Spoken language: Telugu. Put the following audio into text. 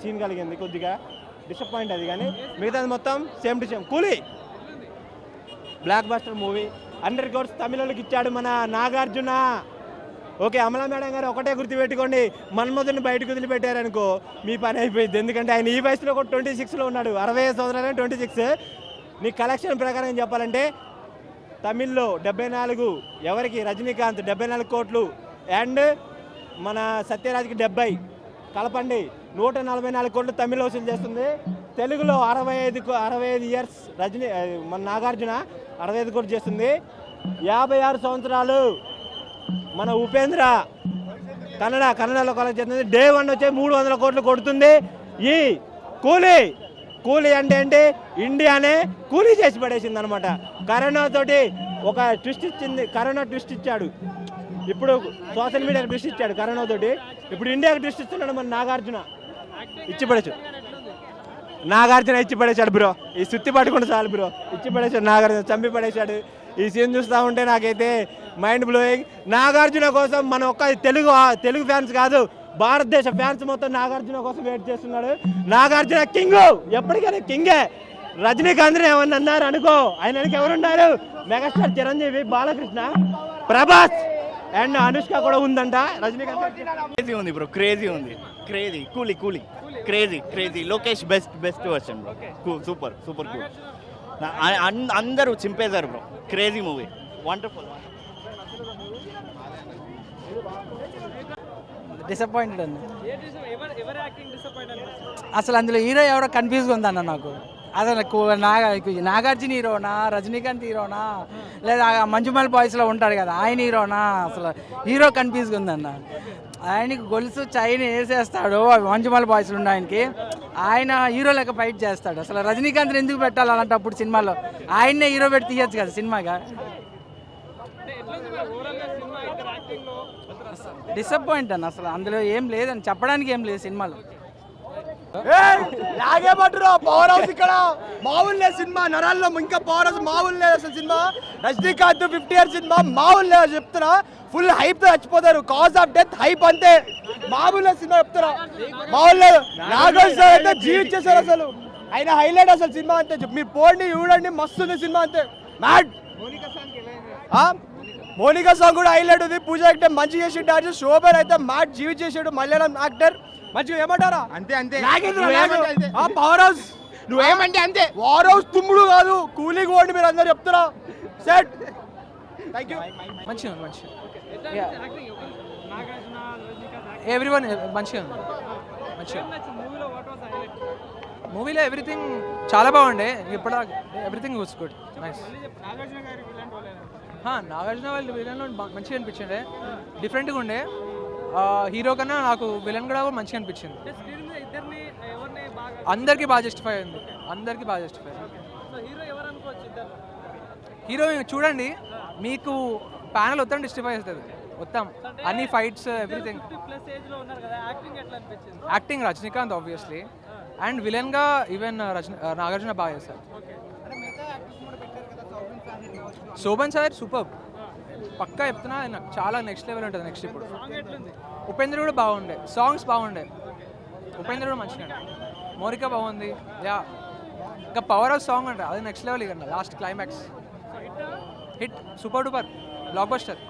సీన్ కలిగింది, కొద్దిగా డిసప్పాయింట్ అది. కానీ మిగతాది మొత్తం సేమ్ టు సేమ్. కూలీ బ్లాక్ బస్టర్ మూవీ, 100 crores తమిళకి ఇచ్చాడు మన నాగార్జున. ఓకే, అమలా మేడం గారు ఒకటే గుర్తుపెట్టుకోండి, మన్మధుని బయటకు వదిలిపెట్టారనుకో మీ పని అయిపోయింది. ఎందుకంటే ఆయన ఈ వయసులో కూడా 26లో ఉన్నాడు, 65 సంవత్సరాలు 26. నీ కలెక్షన్ ప్రకారం చెప్పాలంటే తమిళ్లో 74, ఎవరికి రజనీకాంత్ 74 కోట్లు, అండ్ మన సత్యరాజ్కి 70 కలపండి 144 కోట్లు తమిళ వసూలు చేస్తుంది. తెలుగులో 65 ఇయర్స్ మన నాగార్జున 65 కోట్లు చేస్తుంది. 56 సంవత్సరాలు మన ఉపేంద్ర కన్నడలో కలెక్ట్ చేస్తుంది. డే 1 వచ్చే 300 కోట్లు కొడుతుంది. ఈ కూలీ అంటే ఏంటి, ఇండియానే కూలీ చేసి పడేసింది అనమాట. కరోనా తోటి ఒక ట్విస్ట్ ఇచ్చింది, కరోనా ట్విస్ట్ ఇచ్చాడు. ఇప్పుడు సోషల్ మీడియాకి ట్విస్ట్ ఇచ్చాడు కరోనా తోటి, ఇప్పుడు ఇండియాకి ట్విస్ట్ ఇస్తున్నాడు మన నాగార్జున. ఇచ్చి పడేశాడు బ్రో. ఈ సుత్తి పట్టుకుంటే చాలు బ్రో, ఇచ్చి పడేశాడు నాగార్జున, చంపి పడేశాడు. ఈ సీన్ చూస్తూ ఉంటే నాకైతే మైండ్ బ్లోయింగ్. నాగార్జున కోసం మన ఒక్క తెలుగు ఫ్యాన్స్ కాదు, భారతదేశ ఫ్యాన్స్ మొత్తం నాగార్జున కోసం వెయిట్ చేస్తున్నాడు. నాగార్జున కింగ్, ఎప్పటికైనా కింగే. రజనీకాంత్ ఏమన్నా అన్నారు అనుకో, ఆయనకి ఎవరున్నారు, మెగాస్టార్ చిరంజీవి, బాలకృష్ణ, ప్రభాస్ అండ్ అనుష్క కూడా ఉందంట. రజనీకాంత్ క్రేజీ ఉంది బ్రో, క్రేజీ ఉంది, crazy. Coolie crazy. Lokesh best version bro, super cool. అందరూ చింపేశారు bro, crazy movie, wonderful. Disappointed అన్న. అసలు అందులో హీరో ఎవరో కన్ఫ్యూజ్గా ఉందన్న నాకు. అసలు నాగార్జున హీరోనా, రజనీకాంత్ హీరోనా, లేదా మంజుమల్ బాయ్స్లో ఉంటాడు కదా ఆయన హీరోనా, అసలు హీరో కన్ఫ్యూజ్గా ఉందన్న. ఆయనకి గొలుసు చైన్ వేసేస్తాడు మంజుమల్ బాయ్స్లో ఉన్న ఆయనకి, ఆయన హీరో లెక్క ఫైట్ చేస్తాడు. అసలు రజనీకాంత్ని ఎందుకు పెట్టాలి అలాంటప్పుడు సినిమాలో, ఆయన్నే హీరో పెట్టి తీయచ్చు కదా సినిమాగా. డిసప్పాయింట్ అన్న, అసలు అందులో ఏం లేదని చెప్పడానికి ఏం లేదు సినిమాలో. లాగేమంటారు పవర్ హౌస్ ఇక్కడ మామూలు లేదు సినిమా, నరాల్లో ఇంకా పవర్ హౌస్ మామూలు లేదు అసలు సినిమా. రజనీకాంత్ 50 years సినిమా మామూలు లేదు చెప్తున్నా, ఫుల్ హైప్ తో చచ్చిపోతారు. కాజ్ ఆఫ్ డెత్ హైప్ అంతే, మామూలు లేదు సినిమా చెప్తారా, మామూలు లేదు. నాగార్జున అయితే జీవించేశారు అసలు, ఆయన హైలైట్ అసలు సినిమా అంతే. మీరు పోండి చూడండి, మస్తు ఉంది సినిమా అంతే. మ్యాడ్ మోనికా సాంగ్ కూడా హైలైట్ ఉంది. పూజ యాక్టర్ మంచి చేసిండు, శోభన్ అయితే మ్యాడ్ జీవి చేసాడు, మలయాళం యాక్టర్ మంచిగా. ఏమంటారా అంతే పవర్ హౌస్, నువ్వేమంటే అంతే. పవర్ హౌస్ తుమ్ముడు కాదు, కూలింగ్ పోండి మీరు అందరు చెప్తారా. Set, thank you. మంచిగా ఎవ్రీవన్ మంచిగా మూవీలో ఎవ్రీథింగ్ చాలా బాగుండే. ఇప్పుడు everything was good, nice. Nagarjuna వాళ్ళు విలన్లో మంచిగా అనిపించిండే, డిఫరెంట్గా ఉండే. హీరో కన్నా నాకు విలన్ కూడా మంచిగా అనిపించింది. అందరికీ బాగా జస్టిఫై అయింది, హీరో చూడండి, మీకు ప్యానల్ మొత్తం జస్టిఫై చేస్తుంది మొత్తం, అన్ని fights everything. Acting Rajinikanth obviously, and విలన్గా ఈవెన్ నాగార్జున బాగా చేస్తారు. శోభన్ సార్ సూపర్, పక్కా చెప్తున్నా, నాకు చాలా నెక్స్ట్ లెవెల్ ఉంటుంది నెక్స్ట్. ఇప్పుడు ఉపేంద్ర కూడా బాగుండే, సాంగ్స్ బాగుండే, ఉపేంద్ర కూడా మంచిగా, మోనికా బాగుంది. యా, ఇంకా పవర్ హౌస్ సాంగ్ అంటే అది నెక్స్ట్ లెవెల్. ఇక last climax hit, super duper block buster.